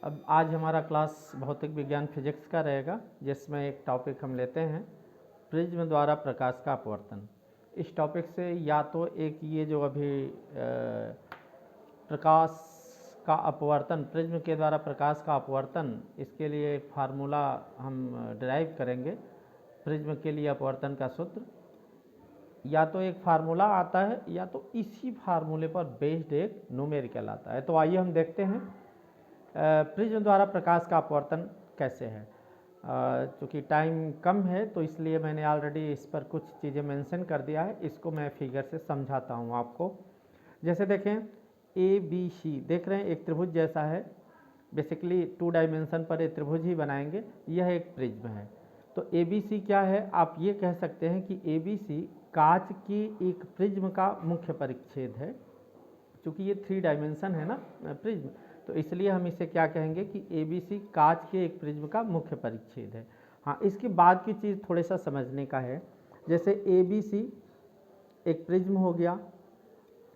अब आज हमारा क्लास भौतिक विज्ञान फिजिक्स का रहेगा, जिसमें एक टॉपिक हम लेते हैं प्रिज्म द्वारा प्रकाश का अपवर्तन। इस टॉपिक से या तो एक ये जो अभी प्रकाश का अपवर्तन, प्रिज्म के द्वारा प्रकाश का अपवर्तन, इसके लिए एक फार्मूला हम डिराइव करेंगे। प्रिज्म के लिए अपवर्तन का सूत्र या तो एक फार्मूला आता है या तो इसी फार्मूले पर बेस्ड एक न्यूमेरिकल आता है। तो आइए हम देखते हैं प्रिज्म द्वारा प्रकाश का अपवर्तन कैसे है। चूँकि टाइम कम है तो इसलिए मैंने ऑलरेडी इस पर कुछ चीज़ें मेंशन कर दिया है। इसको मैं फिगर से समझाता हूँ आपको। जैसे देखें ए बी सी देख रहे हैं, एक त्रिभुज जैसा है। बेसिकली 2 डायमेंशन पर एक त्रिभुज ही बनाएंगे। यह एक प्रिज्म है। तो ए बी सी क्या है, आप ये कह सकते हैं कि ए बी सी कांच की एक प्रिज्म का मुख्य परिच्छेद है। चूँकि ये 3 डायमेंशन है ना प्रिज्म, तो इसलिए हम इसे क्या कहेंगे कि ए बी सी कांच के एक प्रिज्म का मुख्य परिच्छेद है। हाँ, इसके बाद की चीज़ थोड़ा सा समझने का है। जैसे ए बी सी एक प्रिज्म हो गया,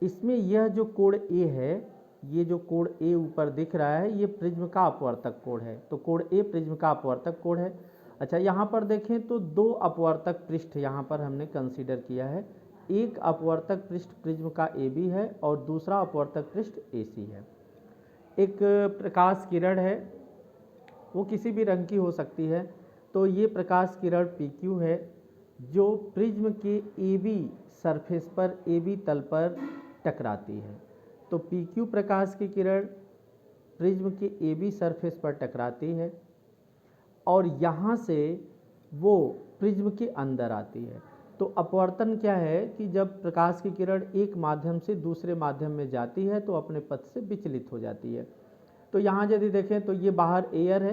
इसमें यह जो कोण ए है, ये जो कोण ए ऊपर दिख रहा है, ये प्रिज्म का अपवर्तक कोण है। तो कोण ए प्रिज्म का अपवर्तक कोण है। अच्छा, यहाँ पर देखें तो 2 अपवर्तक पृष्ठ यहाँ पर हमने कंसीडर किया है। एक अपवर्तक पृष्ठ प्रिज्म का ए बी है और दूसरा अपवर्तक पृष्ठ ए सी है। एक प्रकाश किरण है, वो किसी भी रंग की हो सकती है। तो ये प्रकाश किरण पी क्यू है, जो प्रिज्म के ए बी सरफेस पर, ए बी तल पर टकराती है। तो पी क्यू प्रकाश की किरण प्रिज्म के ए बी सरफेस पर टकराती है और यहाँ से वो प्रिज्म के अंदर आती है। तो अपवर्तन क्या है कि जब प्रकाश की किरण एक माध्यम से दूसरे माध्यम में जाती है तो अपने पथ से विचलित हो जाती है। तो यहाँ यदि देखें तो ये बाहर एयर है,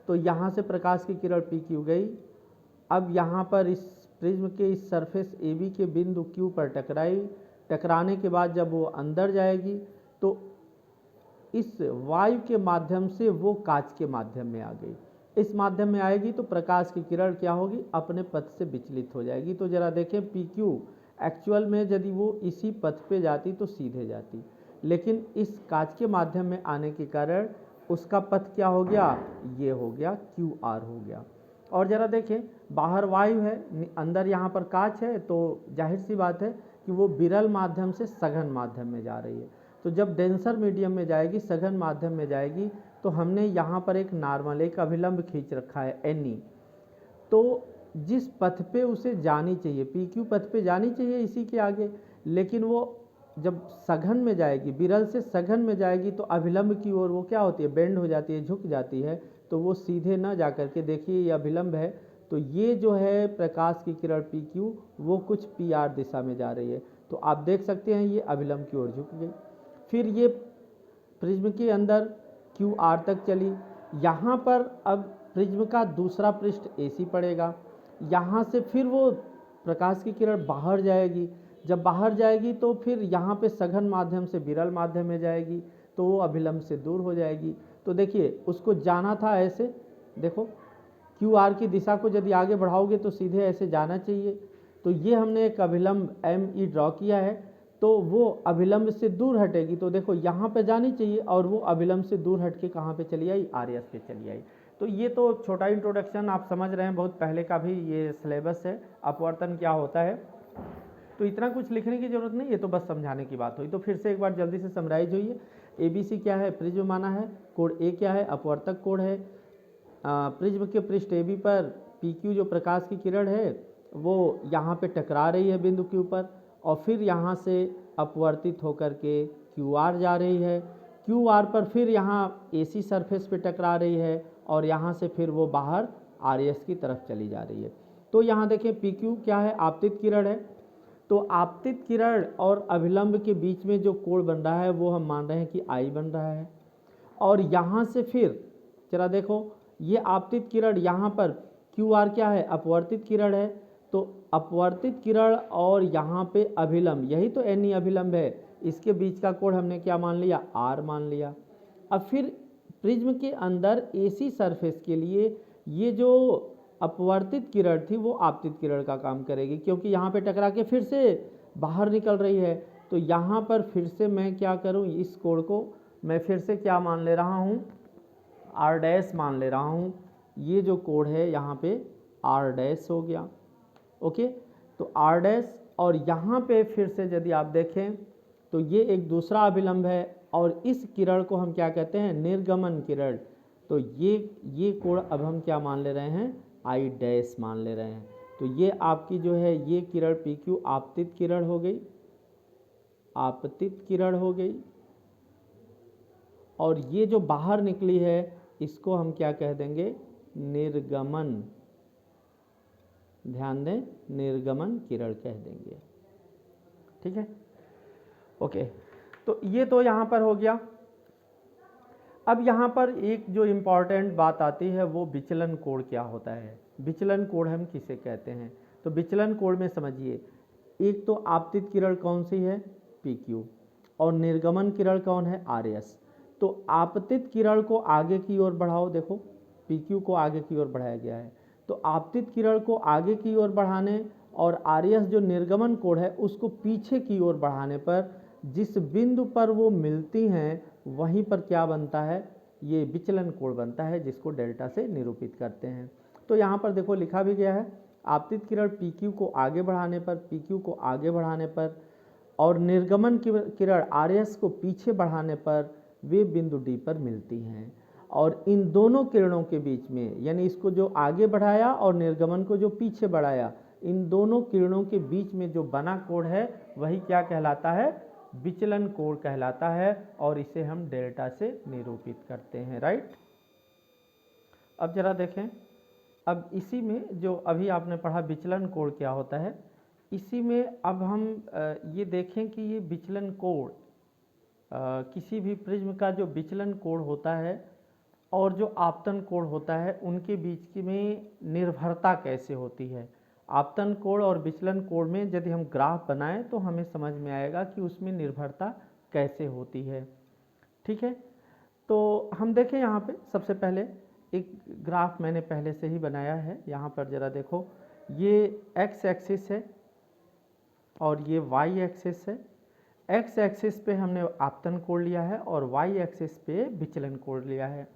तो यहाँ से प्रकाश की किरण पी क्यू गई। अब यहाँ पर इस प्रिज्म के इस सरफेस ए बी के बिंदु क्यू पर टकराई। टकराने के बाद जब वो अंदर जाएगी तो इस वायु के माध्यम से वो कांच के माध्यम में आ गई। इस माध्यम में आएगी तो प्रकाश की किरण क्या होगी, अपने पथ से विचलित हो जाएगी। तो जरा देखें पी क्यू एक्चुअल में यदि वो इसी पथ पे जाती तो सीधे जाती, लेकिन इस कांच के माध्यम में आने के कारण उसका पथ क्या हो गया, ये हो गया क्यू आर हो गया। और जरा देखें बाहर वायु है, अंदर यहाँ पर कांच है, तो जाहिर सी बात है कि वो विरल माध्यम से सघन माध्यम में जा रही है। तो जब डेंसर मीडियम में जाएगी, सघन माध्यम में जाएगी, तो हमने यहाँ पर एक नॉर्मल, एक अभिलंब खींच रखा है एन ई। तो जिस पथ पे उसे जानी चाहिए, पी क्यू पथ पे जानी चाहिए इसी के आगे, लेकिन वो जब सघन में जाएगी, विरल से सघन में जाएगी, तो अभिलंब की ओर वो क्या होती है, बेंड हो जाती है, झुक जाती है। तो वो सीधे ना जा करके, देखिए ये अभिलंब है, तो ये जो है प्रकाश की किरण पी क्यू, वो कुछ पी आर दिशा में जा रही है। तो आप देख सकते हैं ये अभिलंब की ओर झुक गई। फिर ये प्रिज्म के अंदर क्यू आर तक चली। यहाँ पर अब प्रिज्म का दूसरा पृष्ठ ए सी पड़ेगा। यहाँ से फिर वो प्रकाश की किरण बाहर जाएगी। जब बाहर जाएगी तो फिर यहाँ पे सघन माध्यम से विरल माध्यम में जाएगी, तो वो अभिलंब से दूर हो जाएगी। तो देखिए उसको जाना था ऐसे, देखो क्यू आर की दिशा को यदि आगे बढ़ाओगे तो सीधे ऐसे जाना चाहिए। तो ये हमने एक अभिलंब एम ई ड्रॉ किया है, तो वो अभिलंब से दूर हटेगी। तो देखो यहाँ पे जानी चाहिए और वो अभिलंब से दूर हट के कहाँ पे चली आई, आर एस पे चली आई। तो ये तो छोटा इंट्रोडक्शन, आप समझ रहे हैं, बहुत पहले का भी ये सिलेबस है, अपवर्तन क्या होता है। तो इतना कुछ लिखने की जरूरत नहीं, ये तो बस समझाने की बात हुई। तो फिर से एक बार जल्दी से समराइज होइए। ए बी सी क्या है, प्रिज्म माना है, कोण ए क्या है, अपवर्तक कोण है। प्रिज्म के पृष्ठ ए बी पर पी क्यू जो प्रकाश की किरण है वो यहाँ पे टकरा रही है बिंदु क्यू पर, और फिर यहाँ से अपवर्तित होकर के क्यू आर जा रही है। क्यू आर पर फिर यहाँ ए सी सरफेस पे टकरा रही है और यहाँ से फिर वो बाहर आर एस की तरफ चली जा रही है। तो यहाँ देखें पी क्यू क्या है, आपतित किरण है। तो आपतित किरण और अभिलंब के बीच में जो कोण बन रहा है वो हम मान रहे हैं कि आई बन रहा है। और यहाँ से फिर जरा देखो ये आपतित किरण, यहाँ पर क्यू आर क्या है, अपवर्तित किरण है। तो अपवर्तित किरण और यहाँ पे अभिलंब, यही तो एन ई अभिलंब है, इसके बीच का कोण हमने क्या मान लिया, आर मान लिया। अब फिर प्रिज्म के अंदर ए सी सरफेस के लिए ये जो अपवर्तित किरण थी वो आपतित किरण का काम करेगी, क्योंकि यहाँ पे टकरा के फिर से बाहर निकल रही है। तो यहाँ पर फिर से मैं क्या करूँ, इस कोण को मैं फिर से क्या मान ले रहा हूँ, आर डैश मान ले रहा हूँ, ये जो कोण है यहाँ पे आर डैश हो गया। ओके, तो आर डैश, और यहाँ पे फिर से यदि आप देखें तो ये एक दूसरा अभिलंब है और इस किरण को हम क्या कहते हैं, निर्गमन किरण। तो ये कोण अब हम क्या मान ले रहे हैं, आई डैश मान ले रहे हैं। तो ये आपकी जो है ये किरण पी क्यू आपतित किरण हो गई, आपतित किरण हो गई, और ये जो बाहर निकली है इसको हम क्या कह देंगे, निर्गमन। ध्यान दें, निर्गमन किरण कह देंगे। ठीक है, ओके। तो ये तो यहाँ पर हो गया। अब यहाँ पर एक जो इम्पॉर्टेंट बात आती है वो विचलन कोण क्या होता है, विचलन कोण हम किसे कहते हैं। तो विचलन कोण में समझिए, एक तो आपतित किरण कौन सी है, पी क्यू, और निर्गमन किरण कौन है, आर एस। तो आपतित किरण को आगे की ओर बढ़ाओ, देखो पी क्यू को आगे की ओर बढ़ाया गया है। तो आपतित किरण को आगे की ओर बढ़ाने और आर एस जो निर्गमन कोण है उसको पीछे की ओर बढ़ाने पर जिस बिंदु पर वो मिलती हैं वहीं पर क्या बनता है, ये विचलन कोण बनता है, जिसको डेल्टा से निरूपित करते हैं। तो यहाँ पर देखो लिखा भी गया है, आपतित किरण पी क्यू को आगे बढ़ाने पर, पी क्यू को आगे बढ़ाने पर, और निर्गमन किरण आर एस को पीछे बढ़ाने पर वे बिंदु डी पर मिलती हैं। और इन दोनों किरणों के बीच में, यानी इसको जो आगे बढ़ाया और निर्गमन को जो पीछे बढ़ाया, इन दोनों किरणों के बीच में जो बना कोण है वही क्या कहलाता है, विचलन कोण कहलाता है, और इसे हम डेल्टा से निरूपित करते हैं। राइट, अब जरा देखें, अब इसी में जो अभी आपने पढ़ा विचलन कोण क्या होता है, इसी में अब हम ये देखें कि ये विचलन कोण, किसी भी प्रिज्म का जो विचलन कोण होता है और जो आपतन कोण होता है उनके बीच में निर्भरता कैसे होती है। आपतन कोण और विचलन कोण में यदि हम ग्राफ बनाएं तो हमें समझ में आएगा कि उसमें निर्भरता कैसे होती है। ठीक है, तो हम देखें यहाँ पे सबसे पहले एक ग्राफ मैंने पहले से ही बनाया है। यहाँ पर ज़रा देखो, ये एक्स एक्सिस है और ये वाई एक्सिस है। एक्स एक्सिस पे हमने आपतन कोण लिया है और वाई एक्सिस पे विचलन कोण लिया है।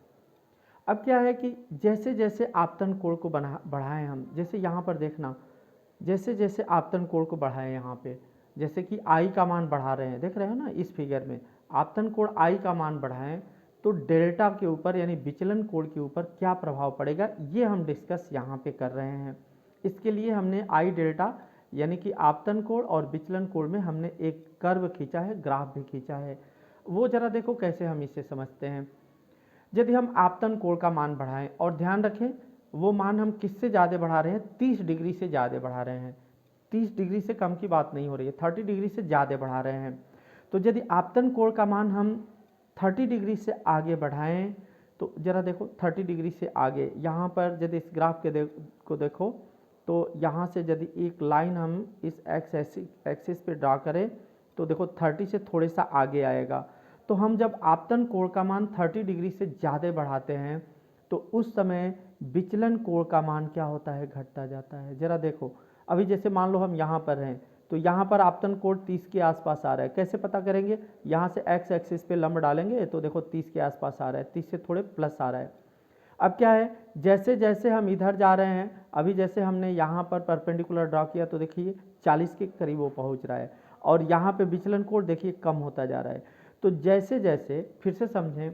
अब क्या है कि जैसे जैसे आपतन कोण को बढ़ाएं हम, जैसे यहाँ पर देखना, जैसे जैसे आपतन कोण को बढ़ाएं यहाँ पे, जैसे कि आई का मान बढ़ा रहे हैं, देख रहे हो ना इस फिगर में, आपतन कोण आई का मान बढ़ाएं तो डेल्टा के ऊपर यानी विचलन कोण के ऊपर क्या प्रभाव पड़ेगा, ये हम डिस्कस यहाँ पे कर रहे हैं। इसके लिए हमने आई डेल्टा यानी कि आपतन कोण और विचलन कोण में हमने एक कर्व खींचा है, ग्राफ भी खींचा है। वो जरा देखो कैसे हम इसे समझते हैं। यदि हम आपतन कोण का मान बढ़ाएं, और ध्यान रखें वो मान हम किससे ज़्यादा बढ़ा रहे हैं, 30 डिग्री से ज़्यादा बढ़ा रहे हैं, 30 डिग्री से कम की बात नहीं हो रही है, 30 डिग्री से ज़्यादा बढ़ा रहे हैं। तो यदि आपतन कोण का मान हम 30 डिग्री से आगे बढ़ाएं तो जरा देखो 30 डिग्री से आगे, यहाँ पर यदि इस ग्राफ को देखो तो यहाँ से यदि एक लाइन हम इस एक्स एक्सिस पे ड्रा करें तो देखो 30 से थोड़े सा आगे आएगा। तो हम जब आपतन कोण का मान 30 डिग्री से ज़्यादा बढ़ाते हैं तो उस समय विचलन कोण का मान क्या होता है, घटता जाता है। जरा देखो, अभी जैसे मान लो हम यहाँ पर हैं तो यहाँ पर आपतन कोण 30 के आसपास आ रहा है, कैसे पता करेंगे, यहाँ से एक्स एक्सिस पे लंब डालेंगे तो देखो 30 के आसपास आ रहा है, 30 से थोड़े प्लस आ रहा है। अब क्या है, जैसे जैसे हम इधर जा रहे हैं, अभी जैसे हमने यहाँ पर परपेंडिकुलर ड्रॉ किया तो देखिए 40 के करीब वो पहुँच रहा है, और यहाँ पे विचलन कोण देखिए कम होता जा रहा है। तो जैसे जैसे, फिर से समझें,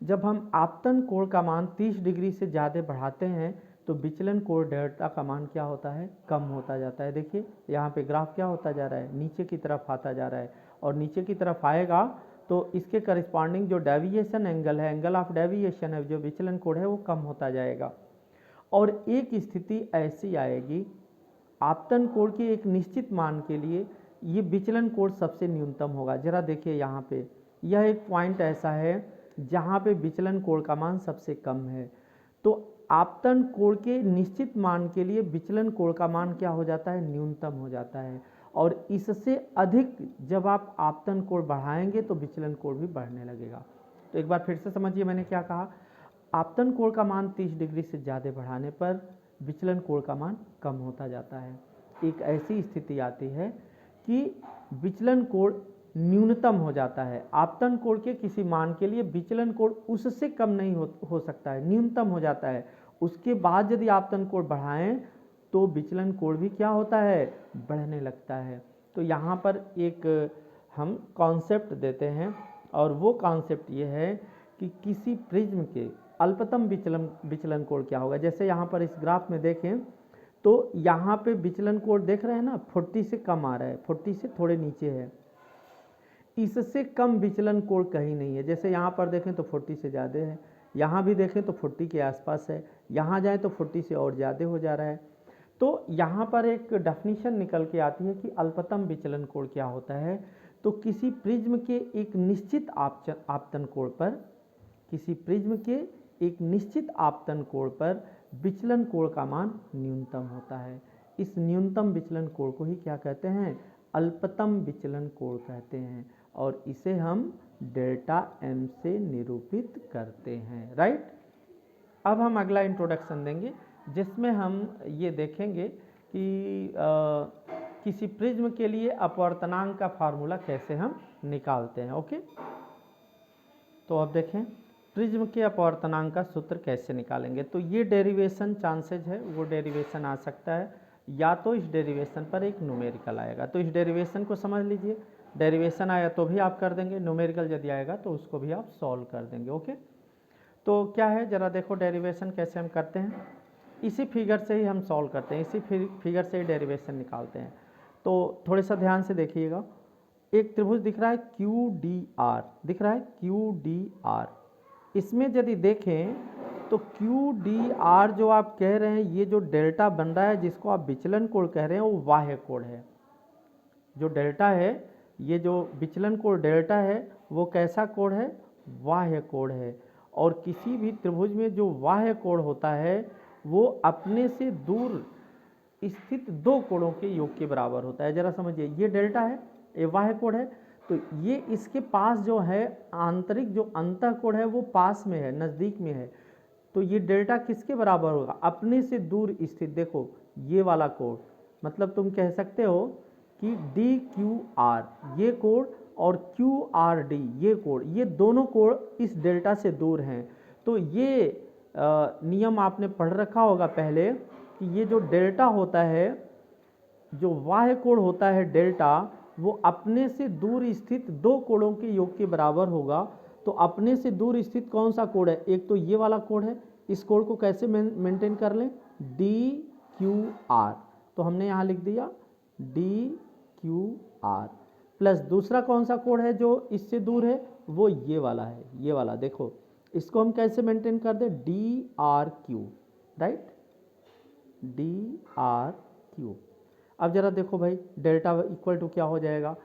जब हम आपतन कोण का मान 30 डिग्री से ज़्यादा बढ़ाते हैं तो विचलन कोण डेल्टा का मान क्या होता है, कम होता जाता है। देखिए यहाँ पे ग्राफ क्या होता जा रहा है, नीचे की तरफ आता जा रहा है, और नीचे की तरफ आएगा तो इसके करस्पॉन्डिंग जो डेविएशन एंगल है, एंगल ऑफ डेविएशन है, जो विचलन कोण है वो कम होता जाएगा। और एक स्थिति ऐसी आएगी, आपतन कोण के एक निश्चित मान के लिए ये विचलन कोण सबसे न्यूनतम होगा। जरा देखिए यहाँ पे, यह एक पॉइंट ऐसा है जहाँ पे विचलन कोण का मान सबसे कम है। तो आपतन कोण के निश्चित मान के लिए विचलन कोण का मान क्या हो जाता है, न्यूनतम हो जाता है, और इससे अधिक जब आप आपतन कोण बढ़ाएंगे तो विचलन कोण भी बढ़ने लगेगा। तो एक बार फिर से समझिए मैंने क्या कहा, आपतन कोण का मान 30 डिग्री से ज़्यादा बढ़ाने पर विचलन कोण का मान कम होता जाता है। एक ऐसी स्थिति आती है कि विचलन कोण न्यूनतम हो जाता है। आपतन कोण के किसी मान के लिए विचलन कोण उससे कम नहीं हो सकता है, न्यूनतम हो जाता है। उसके बाद यदि आपतन कोण बढ़ाएं तो विचलन कोण भी क्या होता है, बढ़ने लगता है। तो यहाँ पर एक हम कॉन्सेप्ट देते हैं और वो कॉन्सेप्ट ये है कि किसी प्रिज्म के अल्पतम विचलन कोण क्या होगा। जैसे यहाँ पर इस ग्राफ में देखें तो यहाँ पे विचलन कोण देख रहे हैं ना, 40 से कम आ रहा है, 40 से थोड़े नीचे है। इससे कम विचलन कोण कहीं नहीं है। जैसे यहाँ पर देखें तो 40 से ज़्यादा है, यहाँ भी देखें तो 40 के आसपास है, यहाँ जाएं तो 40 से और ज़्यादा हो जा रहा है। तो यहाँ पर एक डेफिनेशन निकल के आती है कि अल्पतम विचलन कोण क्या होता है। तो किसी प्रिज्म के एक निश्चित आपतन कोण पर, किसी प्रिज्म के एक निश्चित आपतन कोण पर विचलन कोण का मान न्यूनतम होता है। इस न्यूनतम विचलन कोण को ही क्या कहते हैं, अल्पतम विचलन कोण कहते हैं, और इसे हम डेल्टा एम से निरूपित करते हैं। राइट। अब हम अगला इंट्रोडक्शन देंगे जिसमें हम ये देखेंगे कि किसी प्रिज्म के लिए अपवर्तनांक का फार्मूला कैसे हम निकालते हैं। ओके, तो अब देखें प्रिज्म के अपवर्तनांक का सूत्र कैसे निकालेंगे। तो ये डेरिवेशन चांसेज है, वो डेरिवेशन आ सकता है, या तो इस डेरिवेशन पर एक न्यूमेरिकल आएगा। तो इस डेरिवेशन को समझ लीजिए, डेरिवेशन आया तो भी आप कर देंगे, न्यूमेरिकल यदि आएगा तो उसको भी आप सॉल्व कर देंगे। ओके, तो क्या है जरा देखो डेरिवेशन कैसे हम करते हैं। इसी फिगर से ही हम सॉल्व करते हैं, इसी फिगर से ही डेरिवेशन निकालते हैं। तो थोड़े सा ध्यान से देखिएगा, एक त्रिभुज दिख रहा है QDR, दिख रहा है QDR। इसमें यदि देखें तो QDR जो आप कह रहे हैं, ये जो डेल्टा बन रहा है जिसको आप विचलन कोण कह रहे हैं, वो बाह्य कोण है। जो डेल्टा है, ये जो विचलन कोण डेल्टा है, वो कैसा कोण है, बाह्य कोण है। और किसी भी त्रिभुज में जो बाह्य कोण होता है वो अपने से दूर स्थित दो कोणों के योग के बराबर होता है। जरा समझिए, ये डेल्टा है, ये बाह्य कोण है, तो ये इसके पास जो है आंतरिक जो अंतः कोण है वो पास में है, नज़दीक में है। तो ये डेल्टा किसके बराबर होगा, अपने से दूर स्थित, देखो ये वाला कोण, मतलब तुम कह सकते हो कि DQR ये कोण और QRD ये कोण, ये दोनों कोण इस डेल्टा से दूर हैं। तो ये नियम आपने पढ़ रखा होगा पहले कि ये जो डेल्टा होता है, जो बाह्य कोण होता है डेल्टा, वो अपने से दूर स्थित दो कोणों के योग के बराबर होगा। तो अपने से दूर स्थित कौन सा कोण है, एक तो ये वाला कोण है, इस कोण को कैसे मेंटेन कर लें, DQR। तो हमने यहाँ लिख दिया DQR प्लस दूसरा कौन सा कोण है जो इससे दूर है, वो ये वाला है, ये वाला देखो, इसको हम कैसे मेंटेन कर दें, DRQ। Right, DRQ। अब जरा देखो भाई, डेल्टा इक्वल टू क्या हो जाएगा,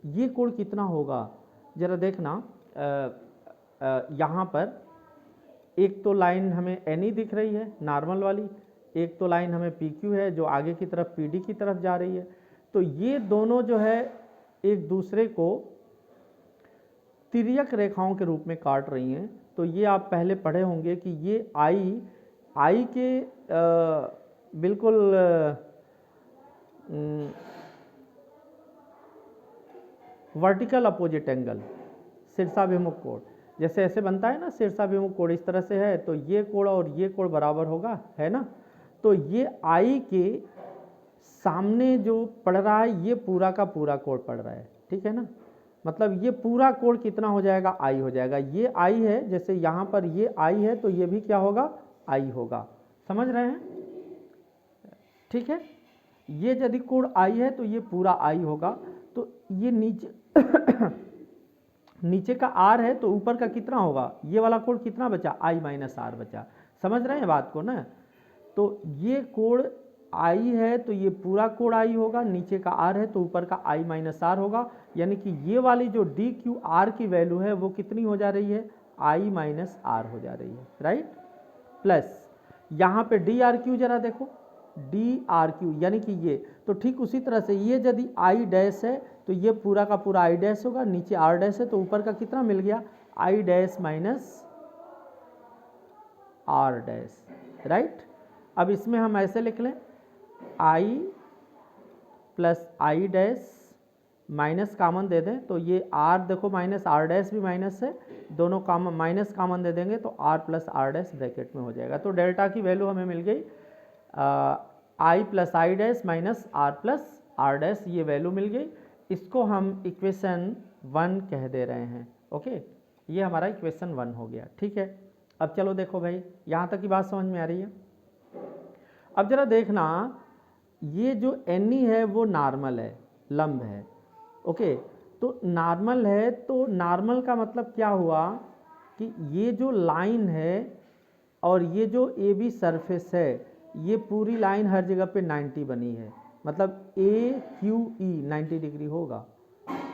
ये कोण कितना होगा, जरा देखना। यहाँ पर एक तो लाइन हमें NE दिख रही है नॉर्मल वाली, एक तो लाइन हमें PQ है जो आगे की तरफ PD की तरफ जा रही है। तो ये दोनों जो है एक दूसरे को तिर्यक रेखाओं के रूप में काट रही हैं। तो ये आप पहले पढ़े होंगे कि ये I के बिल्कुल वर्टिकल अपोजिट एंगल, शीर्षाभिमुख कोण, जैसे ऐसे बनता है ना शीर्षाभिमुख कोण, इस तरह से है, तो ये कोण और ये कोण बराबर होगा, है ना। तो ये I के सामने जो पड़ रहा है, ये पूरा का पूरा कोण पड़ रहा है, ठीक है ना। मतलब ये पूरा कोण कितना हो जाएगा, I हो जाएगा। ये I है, जैसे यहाँ पर ये I है तो ये भी क्या होगा, I होगा। समझ रहे हैं, ठीक है। ये यदि कोण I है तो ये पूरा I होगा। तो ये नीचे नीचे का R है तो ऊपर का कितना होगा, ये वाला कोण कितना बचा, I माइनस R बचा। समझ रहे हैं बात को ना। तो ये कोण I है तो ये पूरा कोण I होगा, नीचे का R है तो ऊपर का I माइनस R होगा। यानी कि ये वाली जो DQR की वैल्यू है वो कितनी हो जा रही है, I माइनस R हो जा रही है। राइट, प्लस यहाँ पे DRQ जरा देखो, DRQ यानी कि ये, तो ठीक उसी तरह से ये यदि I डैश है तो ये पूरा का पूरा I डैश होगा, नीचे R डैश है तो ऊपर का कितना मिल गया, I dash minus R dash. Right, अब इसमें हम ऐसे लिख लें I plus I dash minus common दे दें तो ये आर, देखो माइनस आर डैश भी माइनस है, दोनों कॉमन माइनस कॉमन दे देंगे तो R plus R dash bracket में हो जाएगा। तो डेल्टा की वैल्यू हमें मिल गई I plus I dash minus R plus R dash, ये वैल्यू मिल गई। इसको हम इक्वेशन 1 कह दे रहे हैं। ओके, ये हमारा इक्वेशन 1 हो गया। ठीक है, अब चलो देखो भाई, यहाँ तक की बात समझ में आ रही है। अब जरा देखना, ये जो एनी है वो नॉर्मल है, लंब है। ओके, तो नॉर्मल है, तो नॉर्मल का मतलब क्या हुआ कि ये जो लाइन है और ये जो ए बी सरफेस है, ये पूरी लाइन हर जगह पे 90 बनी है, मतलब ए क्यू ई 90 डिग्री होगा,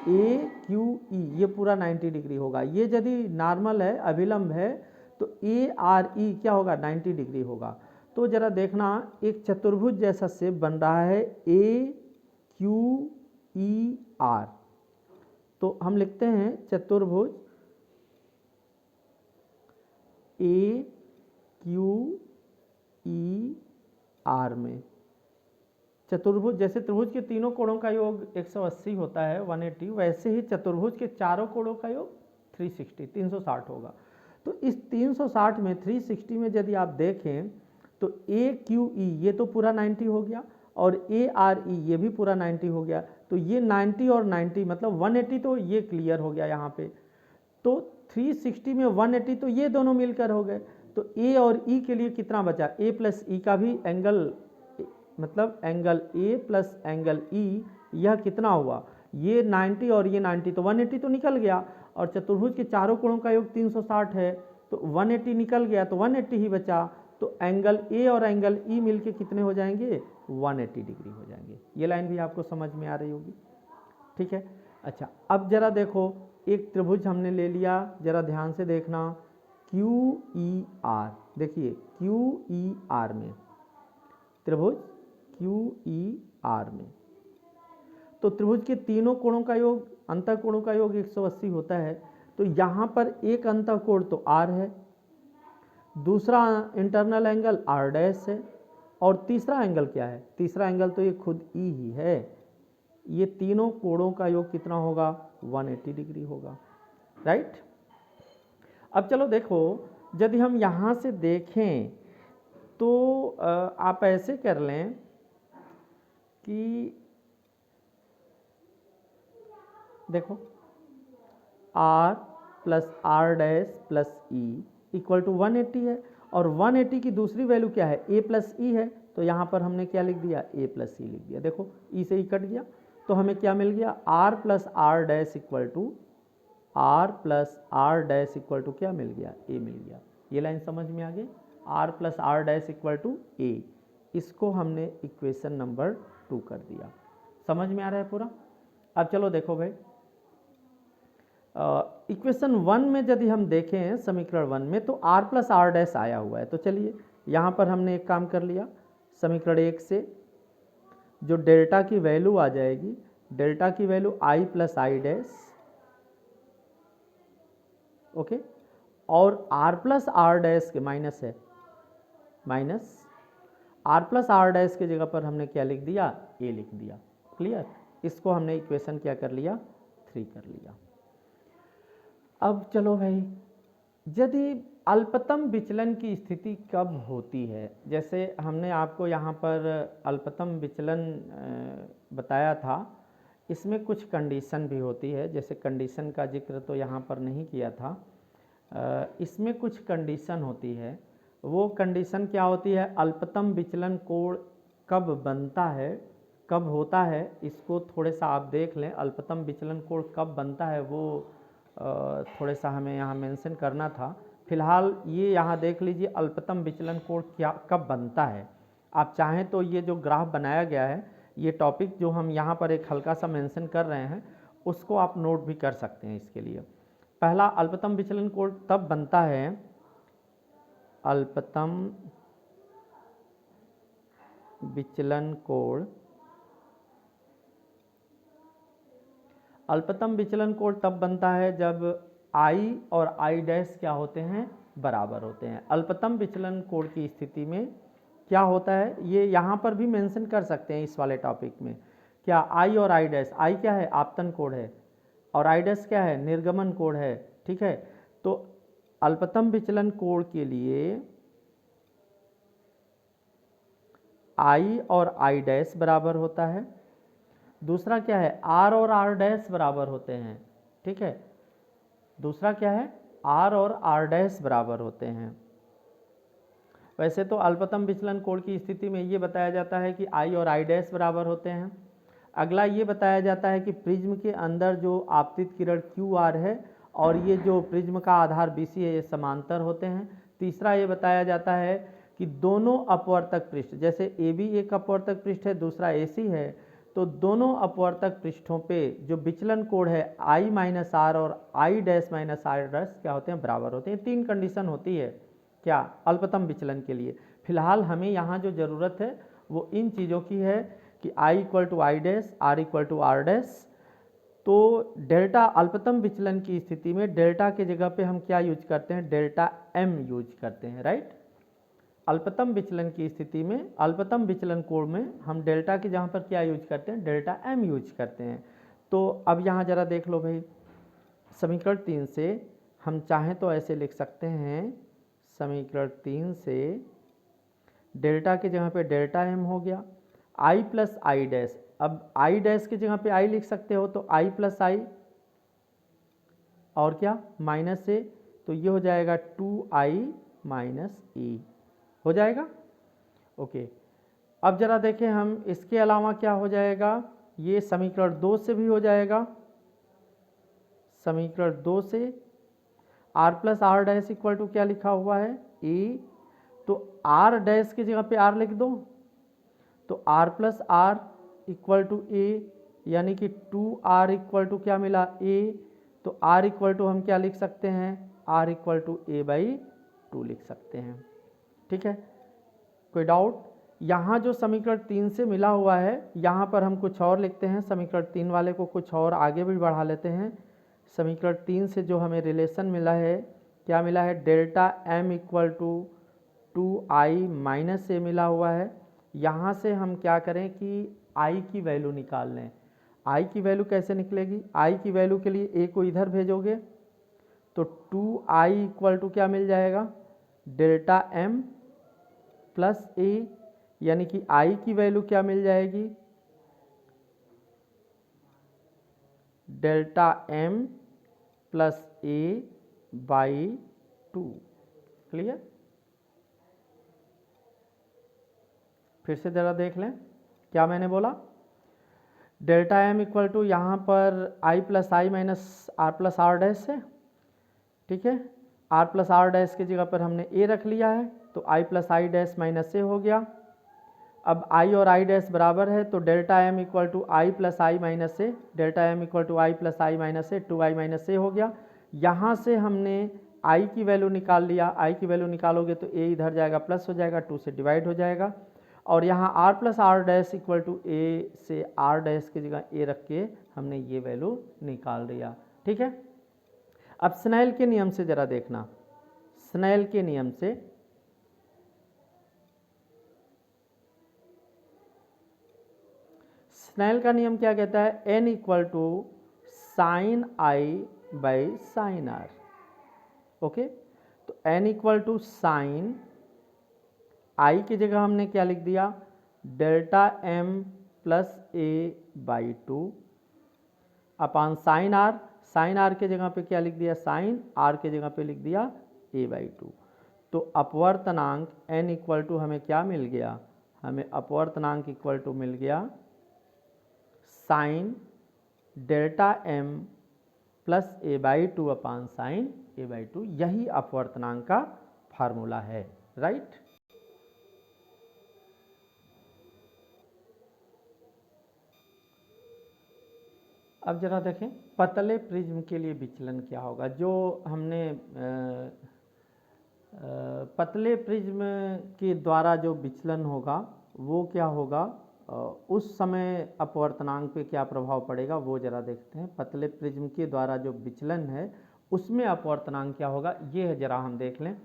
ए क्यू ई ये पूरा 90 डिग्री होगा। ये यदि नॉर्मल है, अभिलंब है, तो ए आर ई क्या होगा, 90 डिग्री होगा। तो जरा देखना, एक चतुर्भुज जैसा शेप बन रहा है ए क्यू ई आर, तो हम लिखते हैं चतुर्भुज ए क्यू ई आर में। चतुर्भुज जैसे त्रिभुज के तीनों कोणों का योग 180 होता है 180, वैसे ही चतुर्भुज के चारों कोणों का योग 360 होगा। तो इस 360 में 360 में यदि आप देखें तो ए क्यू ई ये तो पूरा 90 हो गया और ए आर ई ये भी पूरा 90 हो गया। तो ये 90 और 90 मतलब 180, तो ये क्लियर हो गया यहाँ पे। तो 360 में 180 तो ये दोनों मिलकर हो गए। तो ए और ई के लिए कितना बचा, ए प्लस ई का भी एंगल, मतलब angle A plus angle E, यह कितना हुआ, ये 90 और ये 90, तो 180 तो निकल गया। और चतुर्भुज के चारों कोणों का योग 360 है, तो 180 निकल गया, तो 180 ही बचा। तो एंगल ए और एंगल ई मिलके कितने हो जाएंगे, 180 डिग्री हो जाएंगे। ये लाइन भी आपको समझ में आ रही होगी। ठीक है, अच्छा अब जरा देखो, एक त्रिभुज हमने ले लिया, जरा ध्यान से देखना, क्यू ई आर। देखिए क्यू ई आर में, त्रिभुज क्यू ई आर में, तो त्रिभुज के तीनों कोणों का योग, अंतःकोणों का योग 180 होता है। तो यहाँ पर एक अंतःकोण तो आर है, दूसरा इंटरनल एंगल आर डैश है, और तीसरा एंगल क्या है, तीसरा एंगल तो ये खुद ई ही है। ये तीनों कोणों का योग कितना होगा, 180 डिग्री होगा। राइट, अब चलो देखो, यदि हम यहाँ से देखें तो आप ऐसे कर लें कि देखो r plus R dash plus E equal to 180 है, और 180 की दूसरी वैल्यू क्या है, a प्लस ई है। तो यहाँ पर हमने क्या लिख दिया, a प्लस ई लिख दिया। देखो ई से ई कट गया, तो हमें क्या मिल गया, r plus R dash equal to R plus R dash equal to क्या मिल गया, a मिल गया। ये लाइन समझ में आ गई, r plus R dash equal to a, इसको हमने इक्वेशन नंबर 2 कर दिया। समझ में आ रहा है पूरा। अब चलो देखो भाई, इक्वेशन 1 में यदि हम देखें, समीकरण 1 में तो r प्लस आर डैश आया हुआ है। तो चलिए यहाँ पर हमने एक काम कर लिया, समीकरण 1 से जो डेल्टा की वैल्यू आ जाएगी, डेल्टा की value i plus I dash, okay, और r प्लस आर डैश के माइनस है, minus r plus R dash के जगह पर हमने क्या लिख दिया, a लिख दिया। क्लियर, इसको हमने इक्वेशन क्या कर लिया, 3 कर लिया। अब चलो भाई, यदि अल्पतम विचलन की स्थिति कब होती है, जैसे हमने आपको यहाँ पर अल्पतम विचलन बताया था, इसमें कुछ कंडीशन भी होती है। जैसे कंडीशन का जिक्र तो यहाँ पर नहीं किया था, इसमें कुछ कंडीशन होती है। वो कंडीशन क्या होती है, अल्पतम विचलन कोण कब बनता है, कब होता है, इसको थोड़े सा आप देख लें। अल्पतम विचलन कोण कब बनता है वो थोड़े सा हमें यहाँ मेंशन करना था। फिलहाल ये यहाँ देख लीजिए, अल्पतम विचलन कोण क्या कब बनता है। आप चाहें तो ये जो ग्राफ बनाया गया है, ये टॉपिक जो हम यहाँ पर एक हल्का सा मेंशन कर रहे हैं, उसको आप नोट भी कर सकते हैं। इसके लिए पहला, अल्पतम विचलन कोण तब बनता है, अल्पतम विचलन कोण, अल्पतम विचलन कोण तब बनता है जब i और i डैश क्या होते हैं, बराबर होते हैं। अल्पतम विचलन कोण की स्थिति में क्या होता है, ये यहाँ पर भी मेंशन कर सकते हैं इस वाले टॉपिक में, क्या आई और आई डैश, आई क्या है आपतन कोण है और आई डैश क्या है निर्गमन कोण है, ठीक है। तो अल्पतम विचलन कोण के लिए आई और आई डैश बराबर होता है, दूसरा क्या है आर और आर डैश बराबर होते हैं, ठीक है। दूसरा क्या है आर और आर डैश बराबर होते हैं। वैसे तो अल्पतम विचलन कोण की स्थिति में ये बताया जाता है कि आई और आई डैश बराबर होते हैं। अगला ये बताया जाता है कि प्रिज्म के अंदर जो आपतित किरण क्यू आर है और ये जो प्रिज्म का आधार बी सी है ये समांतर होते हैं। तीसरा ये बताया जाता है कि दोनों अपवर्तक पृष्ठ, जैसे ए बी एक अपवर्तक पृष्ठ है दूसरा ए सी है, तो दोनों अपवर्तक पृष्ठों पे जो विचलन कोण है आई माइनस आर और I dash minus R dash क्या होते हैं बराबर होते हैं। तीन कंडीशन होती है क्या अल्पतम विचलन के लिए। फिलहाल हमें यहाँ जो ज़रूरत है वो इन चीज़ों की है कि I equal to I dash, R equal to R dash. तो डेल्टा अल्पतम विचलन की स्थिति में डेल्टा के जगह पे हम क्या यूज करते हैं डेल्टा एम यूज करते हैं, राइट। अल्पतम विचलन की स्थिति में अल्पतम विचलन कोण में हम डेल्टा के जहाँ पर क्या यूज करते हैं डेल्टा एम यूज करते हैं। तो अब यहाँ जरा देख लो भाई, समीकरण 3 से हम चाहें तो ऐसे लिख सकते हैं, समीकरण 3 से डेल्टा के जगह पे डेल्टा एम हो गया, आई प्लस आई डैश। अब आई डैश की जगह पे आई लिख सकते हो तो आई प्लस आई और क्या माइनस ए, तो ये हो जाएगा 2i माइनस ए हो जाएगा। ओके, अब जरा देखें हम इसके अलावा क्या हो जाएगा, ये समीकरण 2 से भी हो जाएगा। समीकरण 2 से R plus R dash equal to क्या लिखा हुआ है ए, तो आर डैश की जगह पे आर लिख दो, तो R plus R equal to A, यानी कि 2r इक्वल टू क्या मिला ए, तो r इक्वल टू हम क्या लिख सकते हैं r equal to A by 2 लिख सकते हैं, ठीक है। कोई डाउट। यहाँ जो समीकरण 3 से मिला हुआ है यहाँ पर हम कुछ और लिखते हैं, समीकरण 3 वाले को कुछ और आगे भी बढ़ा लेते हैं। समीकरण 3 से जो हमें रिलेशन मिला है क्या मिला है delta m equal to 2i minus A मिला हुआ है। यहाँ से हम क्या करें कि i की वैल्यू निकाल लें। i की वैल्यू कैसे निकलेगी, i की वैल्यू के लिए a को इधर भेजोगे तो 2i इक्वल टू क्या मिल जाएगा डेल्टा m प्लस ए, यानी कि i की वैल्यू क्या मिल जाएगी delta m plus A by 2। Clear. फिर से ज़रा देख लें क्या मैंने बोला, डेल्टा एम इक्वल टू यहाँ पर I plus I minus R plus R dash है, ठीक है। आर प्लस आर डैश की जगह पर हमने ए रख लिया है तो आई plus I dash minus A हो गया। अब आई और आई डैश बराबर है तो delta M equal to I plus I minus A, delta M equal to I plus I minus A, 2i minus A हो गया। यहाँ से हमने आई की वैल्यू निकाल लिया, आई की वैल्यू निकालोगे तो ए इधर जाएगा प्लस हो जाएगा, 2 से डिवाइड हो जाएगा और यहाँ r plus R dash equal to A से r डैश की जगह ए रख के हमने ये वैल्यू निकाल दिया, ठीक है। अब स्नेल के नियम से ज़रा देखना, स्नेल के नियम से स्नेल का नियम क्या कहता है n equal to sine I by sine R. Okay, तो n equal to sine I की जगह हमने क्या लिख दिया delta m plus A by 2 upon sine R, sine R के जगह पे क्या लिख दिया साइन, आर के जगह पे लिख दिया ए बाई 2। तो अपवर्तनांक n इक्वल टू हमें क्या मिल गया, हमें अपवर्तनांक इक्वल टू मिल गया sine delta m plus A by 2 upon sine A by 2। यही अपवर्तनांक का फार्मूला है, राइट। अब जरा देखें पतले प्रिज्म के लिए विचलन क्या होगा। जो हमने पतले प्रिज्म के द्वारा जो विचलन होगा वो क्या होगा, उस समय अपवर्तनांक पे क्या प्रभाव पड़ेगा वो जरा देखते हैं। पतले प्रिज्म के द्वारा जो विचलन है उसमें अपवर्तनांक क्या होगा ये है जरा हम देख लें।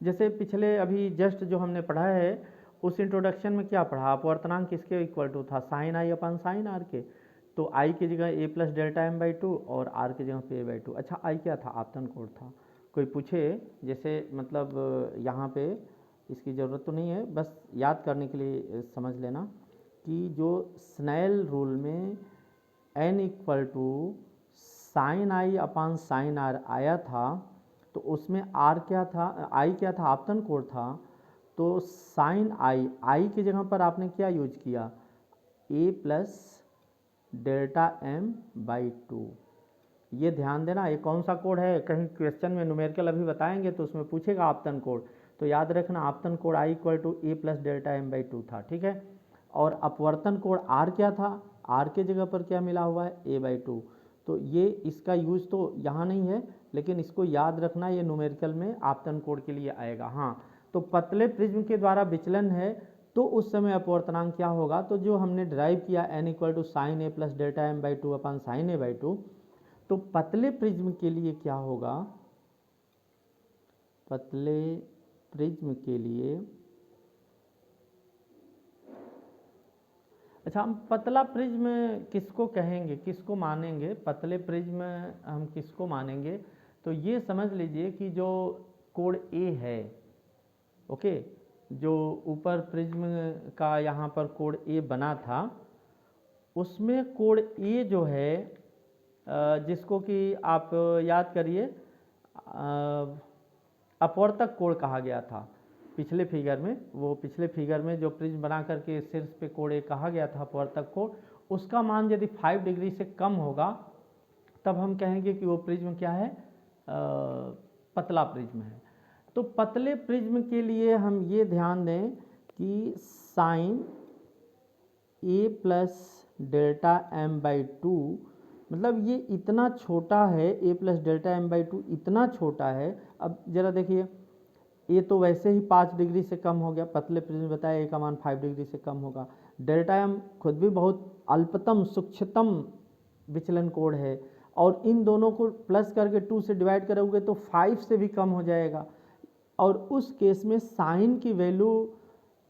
जैसे पिछले अभी जस्ट जो हमने पढ़ा है उस इंट्रोडक्शन में क्या पढ़ा, अपवर्तनांक किसके इक्वल टू था, साइन आई अपन साइन आर के। तो आई की जगह A plus delta M by two और आर की जगह पे ए बाई टू। अच्छा आई क्या था, आपतन कोण था। कोई पूछे जैसे मतलब यहाँ पे इसकी ज़रूरत तो नहीं है, बस याद करने के लिए समझ लेना कि जो स्नेल रूल में n equal to sine I upon sine R आया था, तो उसमें आर क्या था, आई क्या था, आपतन कोण था। तो साइन आई की जगह पर आपने क्या यूज किया, A plus delta M by two. ये ध्यान देना, ये कौन सा कोड है, कहीं क्वेश्चन में न्यूमेरिकल अभी बताएंगे तो उसमें पूछेगा आपतन कोड, तो याद रखना आपतन कोड I equal to A plus delta M by two था, ठीक है। और अपवर्तन कोड आर क्या था, आर के जगह पर क्या मिला हुआ है, ए बाई टू। तो ये इसका यूज़ तो यहाँ नहीं है, लेकिन इसको याद रखना, ये न्यूमेरिकल में आपतन कोड के लिए आएगा। हाँ, तो पतले प्रिज्म के द्वारा विचलन है तो उस समय अपवर्तनांक क्या होगा, तो जो हमने ड्राइव किया n equal to sine A plus delta M by two upon sine A by two, तो पतले प्रिज्म के लिए क्या होगा, पतले प्रिज्म के लिए, अच्छा हम पतला प्रिज्म किसको कहेंगे, किसको मानेंगे, पतले प्रिज्म हम किसको मानेंगे, तो ये समझ लीजिए कि जो कोण ए है, ओके, जो ऊपर प्रिज्म का यहाँ पर कोण ए बना था, उसमें कोण ए जो है जिसको कि आप याद करिए अपवर्तक कोण कहा गया था पिछले फिगर में, वो पिछले फिगर में जो प्रिज्म बना करके शीर्ष पे कोण ए कहा गया था अपवर्तक कोण, उसका मान यदि 5 डिग्री से कम होगा तब हम कहेंगे कि वो प्रिज्म क्या है, पतला प्रिज्म है। तो पतले प्रिज्म के लिए हम ये ध्यान दें कि sine A plus delta M by two, मतलब ये इतना छोटा है, A plus delta M by two इतना छोटा है। अब जरा देखिए, ये तो वैसे ही 5 डिग्री से कम हो गया, पतले प्रिज्म बताया ए का मान 5 डिग्री से कम होगा। डेल्टा एम खुद भी बहुत अल्पतम सूक्ष्मतम विचलन कोण है, और इन दोनों को प्लस करके 2 से डिवाइड करोगे तो 5 से भी कम हो जाएगा, और उस केस में साइन की वैल्यू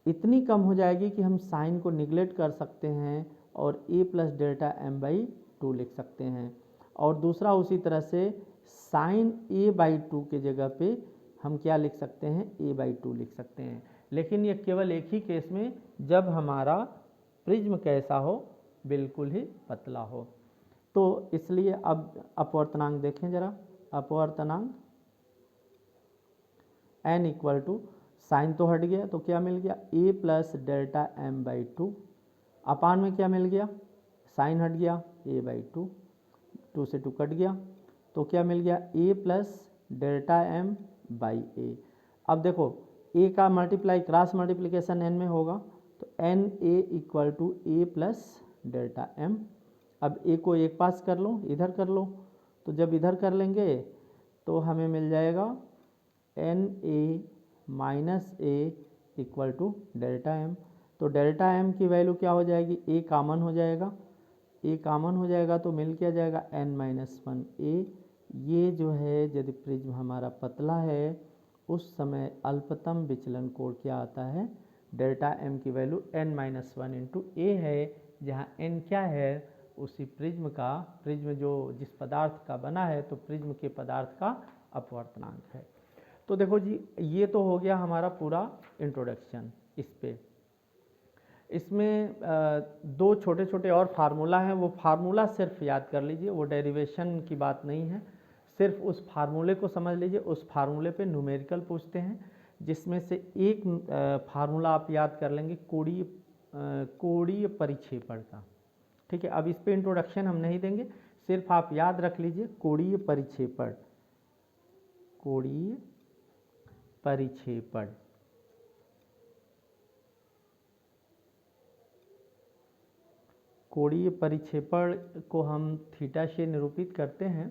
इतनी कम हो जाएगी कि हम साइन को निगलेक्ट कर सकते हैं और A plus delta M by two लिख सकते हैं। और दूसरा उसी तरह से साइन ए बाई टू के जगह पे हम क्या लिख सकते हैं, ए बाई टू लिख सकते हैं। लेकिन ये केवल एक ही केस में, जब हमारा प्रिज्म कैसा हो, बिल्कुल ही पतला हो। तो इसलिए अब अपवर्तनांक देखें जरा, अपवर्तनांक n इक्वल टू साइन तो हट गया तो क्या मिल गया, A plus delta M by two, अपान में क्या मिल गया, साइन हट गया ए बाई टू, 2 से 2 कट गया तो क्या मिल गया, A plus delta M by ए। अब देखो ए का मल्टीप्लाई क्रॉस मल्टीप्लिकेशन एन में होगा, तो N A equal to A plus delta M. अब ए को एक पास कर लो, इधर कर लो, तो जब इधर कर लेंगे तो हमें मिल जाएगा N A minus A equal to delta M. तो डेल्टा एम की वैल्यू क्या हो जाएगी, ए कामन हो जाएगा, ए कामन हो जाएगा तो मिल क्या जाएगा, एन माइनस वन ए। ये जो है यदि प्रिज्म हमारा पतला है उस समय अल्पतम विचलन कोण क्या आता है, डेल्टा एम की value N minus one into A है, जहाँ एन क्या है उसी प्रिज्म का, प्रिज्म जो जिस पदार्थ का बना है तो प्रिज्म के पदार्थ का अपवर्तनांक है। तो देखो जी, ये तो हो गया हमारा पूरा इंट्रोडक्शन इस पे। इसमें दो छोटे छोटे और फार्मूला हैं, वो फार्मूला सिर्फ याद कर लीजिए, वो डेरिवेशन की बात नहीं है, सिर्फ उस फार्मूले को समझ लीजिए। उस फार्मूले पे न्यूमेरिकल पूछते हैं, जिसमें से एक फार्मूला आप याद कर लेंगे कोणीय परिक्षेपण का, ठीक है। अब इस पे इंट्रोडक्शन हम नहीं देंगे, सिर्फ आप याद रख लीजिए कोणीय परिक्षेपण, कोणीय परिक्षेपण। कोणीय परिक्षेपण को हम थीटा से निरूपित करते हैं,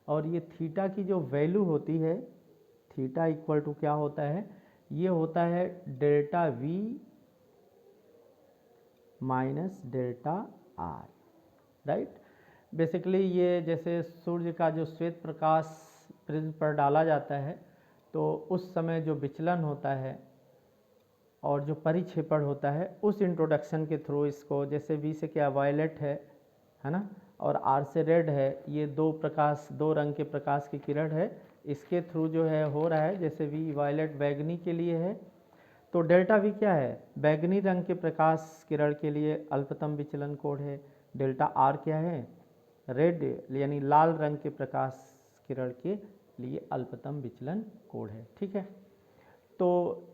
और ये थीटा की जो वैल्यू होती है, थीटा इक्वल टू क्या होता है, ये होता है delta we minus delta R, right. Basically ये जैसे सूर्य का जो श्वेत प्रकाश प्रिज्म पर डाला जाता है तो उस समय जो विचलन होता है और जो परिक्षेपण होता है उस इंट्रोडक्शन के थ्रू इसको, जैसे V से क्या वायलेट है ना, और R से रेड है, ये दो रंग के प्रकाश की किरण है, इसके थ्रू जो है हो रहा है। जैसे V वायलेट बैगनी के लिए है, तो डेल्टा V क्या है, बैगनी रंग के प्रकाश किरण के लिए अल्पतम विचलन कोण है। डेल्टा R क्या है, रेड यानी लाल रंग के प्रकाश किरण के लिए अल्पतम विचलन कोण है। ठीक है, तो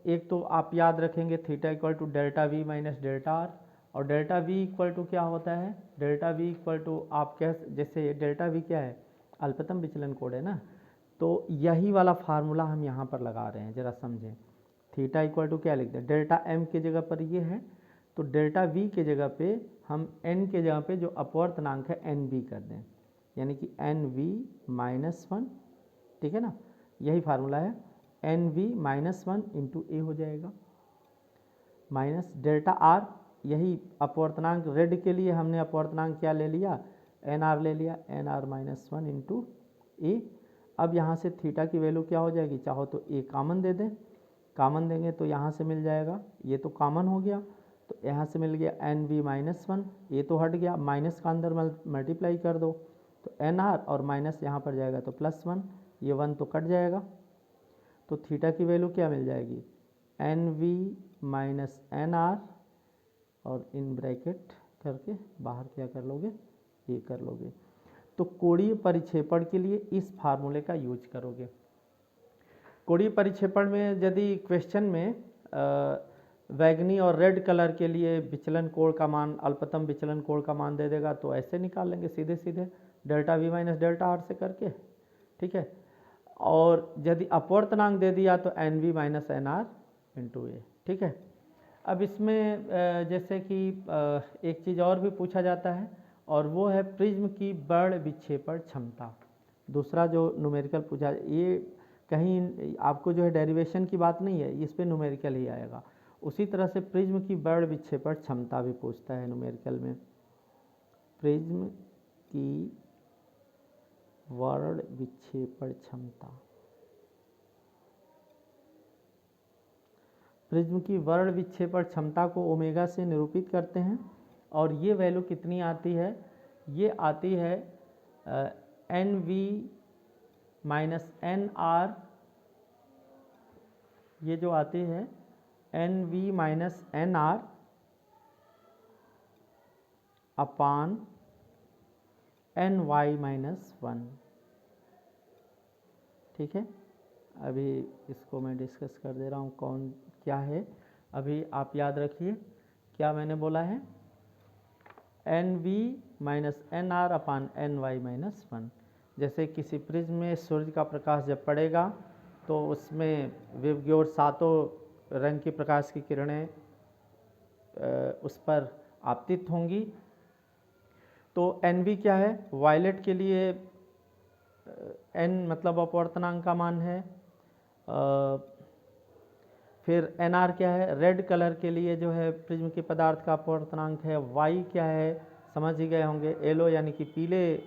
एक तो आप याद रखेंगे theta equal to delta V minus delta R, और डेल्टा V इक्वल टू क्या होता है, डेल्टा V इक्वल टू आप कह, जैसे डेल्टा V क्या है, अल्पतम विचलन कोण है ना, तो यही वाला फार्मूला हम यहाँ पर लगा रहे हैं, जरा समझें। थीटा इक्वल टू क्या लिखते हैं, डेल्टा M की जगह पर ये है, तो डेल्टा V के जगह पे हम n के जगह पे जो अपवर्तनांक है NV कर दें, यानी कि NV माइनस 1, ठीक है ना, यही फार्मूला है। NV माइनस 1 इंटू ए हो जाएगा, माइनस डेल्टा R, यही अपवर्तनांक रेड के लिए हमने अपवर्तनांक क्या ले लिया, NR ले लिया, NR माइनस 1 इंटू ए। अब यहाँ से थीटा की वैल्यू क्या हो जाएगी, चाहो तो ए कॉमन दे दें, कॉमन देंगे तो यहाँ से मिल जाएगा, ये तो कॉमन हो गया, तो यहाँ से मिल गया NV माइनस 1, ये तो हट गया, माइनस का अंदर मल्टीप्लाई कर दो, तो NR और माइनस यहाँ पर जाएगा तो प्लस 1, ये 1 तो कट जाएगा, तो थीटा की वैल्यू क्या मिल जाएगी, NV माइनस NR, और इन ब्रैकेट करके बाहर क्या कर लोगे, ये कर लोगे। तो कोणीय परिक्षेपण के लिए इस फार्मूले का यूज करोगे। कोणीय परिक्षेपण में यदि क्वेश्चन में बैगनी और रेड कलर के लिए विचलन कोण का मान, अल्पतम विचलन कोण का मान दे देगा, तो ऐसे निकाल लेंगे सीधे सीधे delta V minus delta R से करके, ठीक है। और यदि अपवर्तनांक दे दिया तो NV माइनस NR इंटू ए, ठीक है। अब इसमें जैसे कि एक चीज़ और भी पूछा जाता है, और वो है प्रिज्म की वर्ण विक्षेपण क्षमता। दूसरा जो न्यूमेरिकल पूछा, ये कहीं आपको जो है डेरिवेशन की बात नहीं है, इस पे न्यूमेरिकल ही आएगा। उसी तरह से प्रिज्म की वर्ण विक्षेपण क्षमता भी पूछता है न्यूमेरिकल में। प्रिज्म की वर्ण विक्षेपण क्षमता, प्रिज्म की वर्ण विक्षेपण क्षमता को ओमेगा से निरूपित करते हैं, और ये वैल्यू कितनी आती है, ये आती है NV माइनस NR, ये जो आती है NV माइनस NR अपान NY माइनस 1, ठीक है। अभी इसको मैं डिस्कस कर दे रहा हूँ कौन क्या है। अभी आप याद रखिए क्या मैंने बोला है, NV माइनस NR अपान NY माइनस 1। जैसे किसी प्रिज्म में सूर्य का प्रकाश जब पड़ेगा तो उसमें वेव और सातों रंग की प्रकाश की किरणें उस पर आपतित होंगी, तो NV क्या है, वायलेट के लिए N मतलब अपवर्तनांक का मान है, फिर NR क्या है, रेड कलर के लिए जो है प्रिज्म के पदार्थ का अपवर्तनांक है, Y क्या है समझ ही गए होंगे, येलो यानी कि पीले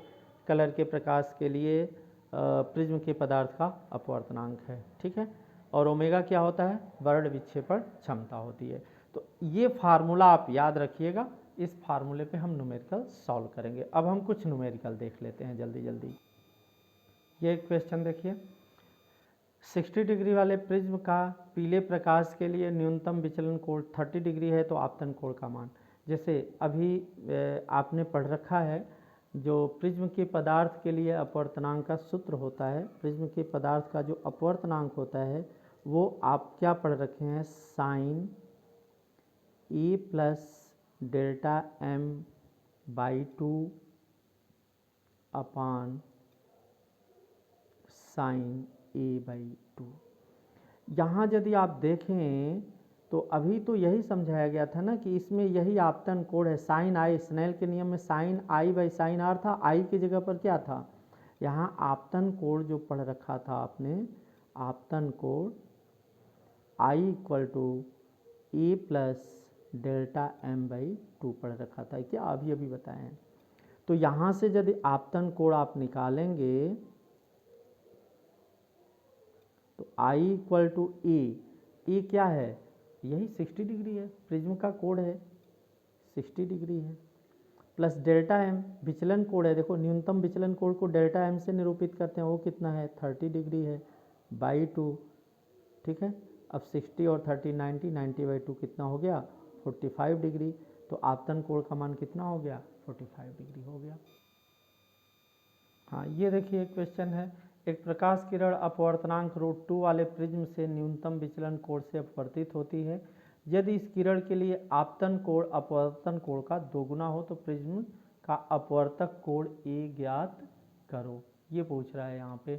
कलर के प्रकाश के लिए प्रिज्म के पदार्थ का अपवर्तनांक है, ठीक है। और ओमेगा क्या होता है, वर्ण विक्षेपण क्षमता होती है। तो ये फार्मूला आप याद रखिएगा, इस फार्मूले पे हम न्यूमेरिकल सॉल्व करेंगे। अब हम कुछ न्यूमेरिकल देख लेते हैं जल्दी जल्दी। ये क्वेश्चन देखिए, 60 डिग्री वाले प्रिज्म का पीले प्रकाश के लिए न्यूनतम विचलन कोण 30 डिग्री है, तो आपतन कोण का मान। जैसे अभी आपने पढ़ रखा है, जो प्रिज्म के पदार्थ के लिए अपवर्तनांक का सूत्र होता है, प्रिज्म के पदार्थ का जो अपवर्तनांक होता है वो आप क्या पढ़ रखे हैं, sine A plus delta M by 2 upon sine A by 2। यहाँ यदि आप देखें तो अभी तो यही समझाया गया था ना कि इसमें यही आपतन कोण है, साइन आई, स्नेल के नियम में sine I by sine R था, आई की जगह पर क्या था, यहाँ आपतन कोण जो पढ़ रखा था आपने, आपतन कोण I equal to A plus delta M by 2 पढ़ रखा था, क्या अभी अभी बताए हैं। तो यहाँ से यदि आपतन कोण आप निकालेंगे तो I इक्वल टू ए क्या है, यही 60 डिग्री है, प्रिज्म का कोण है 60 डिग्री है, प्लस डेल्टा एम विचलन कोण है। देखो न्यूनतम विचलन कोण को डेल्टा एम से निरूपित करते हैं, वो कितना है 30 डिग्री है बाई 2, ठीक है। अब 60 और 30 90, 90 बाई 2 कितना हो गया 45 डिग्री। तो आपतन कोण का मान कितना हो गया 45 डिग्री हो गया। हाँ ये देखिए क्वेश्चन है, एक प्रकाश किरण अपवर्तनांक √2 वाले प्रिज्म से न्यूनतम विचलन कोण से अपवर्तित होती है। यदि इस किरण के लिए आपतन कोण अपवर्तन कोण का दोगुना हो तो प्रिज्म का अपवर्तक कोण ए ज्ञात करो, ये पूछ रहा है यहाँ पे।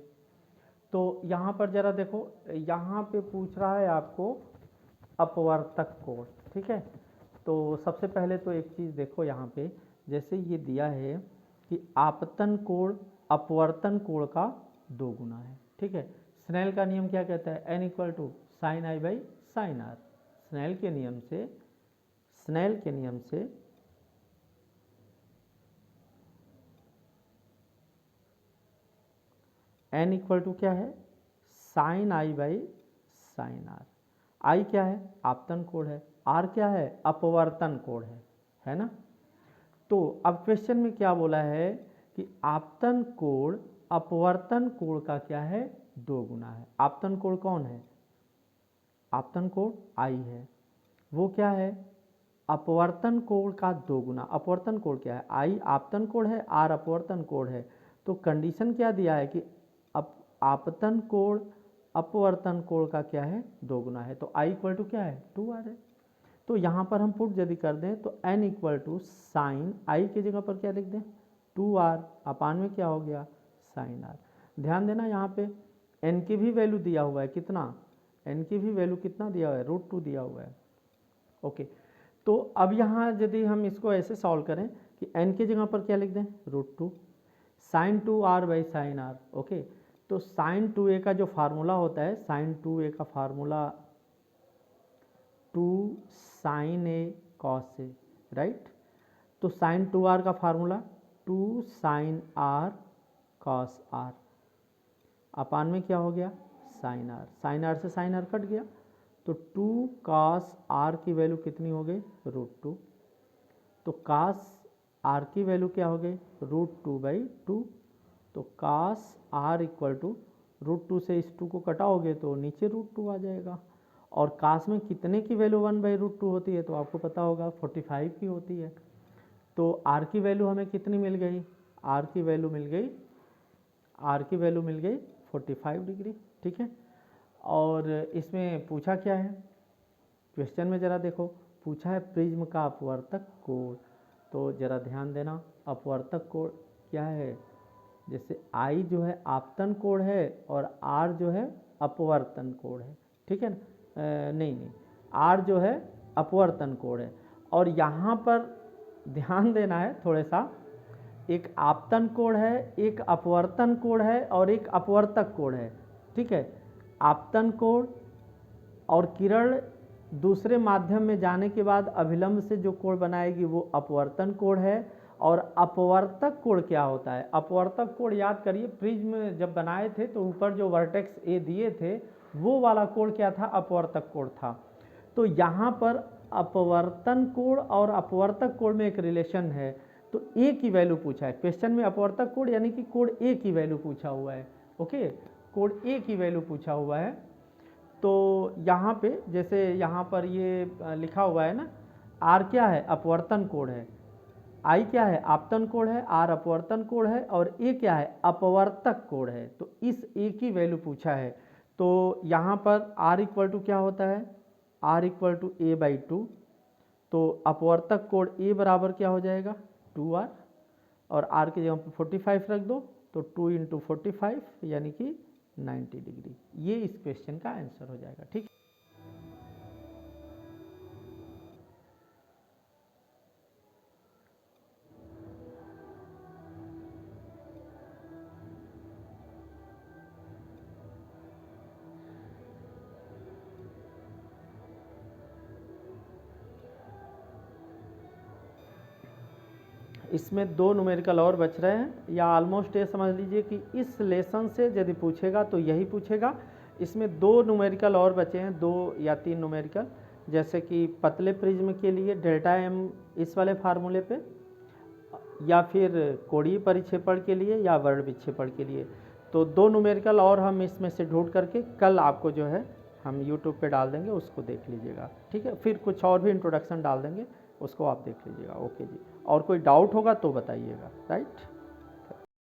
तो यहाँ पर जरा देखो, यहाँ पे पूछ रहा है आपको अपवर्तक कोण, ठीक है। तो सबसे पहले तो एक चीज़ देखो यहाँ पे, जैसे ये दिया है कि आपतन कोण अपवर्तन कोण का दोगुना है, ठीक है। स्नेल का नियम क्या कहता है, n equal to sine I by sine R. Snell के नियम से n इक्वल टू क्या है sine I by sine R. I क्या है आपतन कोण है, आर क्या है अपवर्तन कोण है ना। तो अब क्वेश्चन में क्या बोला है कि आपतन कोण अपवर्तन कोण का क्या है दोगुना है। आपतन कोण कौन है, आपतन कोण आई है, वो क्या है अपवर्तन कोण का दोगुना। अपवर्तन कोण क्या है, आई आपतन कोण है, आर अपवर्तन कोण है। तो कंडीशन क्या दिया है कि आपतन कोण अपवर्तन कोण का क्या है दोगुना है। तो आई इक्वल टू क्या है 2r है। तो यहाँ पर हम पुट यदि कर दें तो n equal to sine I की जगह पर क्या लिख दें 2r, अपान में क्या हो गया साइन r। ध्यान देना यहाँ पे n की भी वैल्यू दिया हुआ है, कितना n की भी वैल्यू कितना दिया हुआ है √2 दिया हुआ है, ओके। तो अब यहाँ यदि हम इसको ऐसे सॉल्व करें कि n की जगह पर क्या लिख दें √2 sine 2r by sine r, okay. तो साइन 2a का जो फार्मूला होता है, साइन 2a का formula 2 sine A cos A, right. तो साइन 2r का formula 2 sine R cos R, अपान में क्या हो गया साइन आर, साइन आर से साइन आर कट गया। तो 2 कॉस आर की वैल्यू कितनी हो गई √2। तो कॉस आर की वैल्यू क्या हो गई √2 बाई 2। तो कॉस आर इक्वल टू √2 से इस 2 को कटाओगे तो नीचे √2 आ जाएगा। और कॉस में कितने की वैल्यू 1/√2 होती है तो आपको पता होगा 45 की होती है। तो आर की वैल्यू हमें कितनी मिल गई, आर की वैल्यू मिल गई 45 डिग्री, ठीक है। और इसमें पूछा क्या है क्वेश्चन में, जरा देखो पूछा है प्रिज्म का अपवर्तक कोण। तो जरा ध्यान देना अपवर्तक कोण क्या है, जैसे आई जो है आपतन कोण है और आर जो है अपवर्तन कोण है, ठीक है ना। नहीं आर जो है अपवर्तन कोण है। और यहाँ पर ध्यान देना है थोड़ा सा, एक आपतन कोण है, एक अपवर्तन कोण है और एक अपवर्तक कोण है, ठीक है। आपतन कोण और किरण दूसरे माध्यम में जाने के बाद अभिलंब से जो कोण बनाएगी वो अपवर्तन कोण है। और अपवर्तक कोण क्या होता है, अपवर्तक कोण याद करिए प्रिज्म जब बनाए थे तो ऊपर जो वर्टेक्स ए दिए थे वो वाला कोण क्या था अपवर्तक कोण था। तो यहाँ पर अपवर्तन कोण और अपवर्तक कोण में एक रिलेशन है। तो ए की वैल्यू पूछा है क्वेश्चन में, अपवर्तक कोण यानी कि कोण ए की वैल्यू पूछा हुआ है, ओके, कोण ए की वैल्यू पूछा हुआ है। तो यहाँ पे जैसे यहाँ पर ये लिखा हुआ है ना, आर क्या है अपवर्तन कोण है, आई क्या है आपतन कोण है, आर अपवर्तन कोण है और ए क्या है अपवर्तक कोण है। तो इस ए की वैल्यू पूछा है। तो यहाँ पर आर इक्वल टू क्या होता है, R equal to A by 2। तो अपवर्तक कोण ए बराबर क्या हो जाएगा 2r, और आर की जगह पर 45 रख दो तो 2 इंटू 45 यानी कि 90 डिग्री। ये इस क्वेश्चन का आंसर हो जाएगा, ठीक। इसमें 2 न्यूमेरिकल और बच रहे हैं, या ऑलमोस्ट ये समझ लीजिए कि इस लेसन से यदि पूछेगा तो यही पूछेगा। इसमें 2 न्यूमेरिकल और बचे हैं, 2 या 3 न्यूमेरिकल। जैसे कि पतले प्रिज्म के लिए डेल्टा एम इस वाले फार्मूले पे, या फिर कोणीय परिक्षेपण के लिए या वर्ण विक्षेपण के लिए। तो 2 न्यूमेरिकल और हम इसमें से ढूंढ करके कल आपको जो है हम यूट्यूब पे डाल देंगे, उसको देख लीजिएगा, ठीक है। फिर कुछ और भी इंट्रोडक्शन डाल देंगे, उसको आप देख लीजिएगा। ओके जी, और कोई डाउट होगा तो बताइएगा, राइट।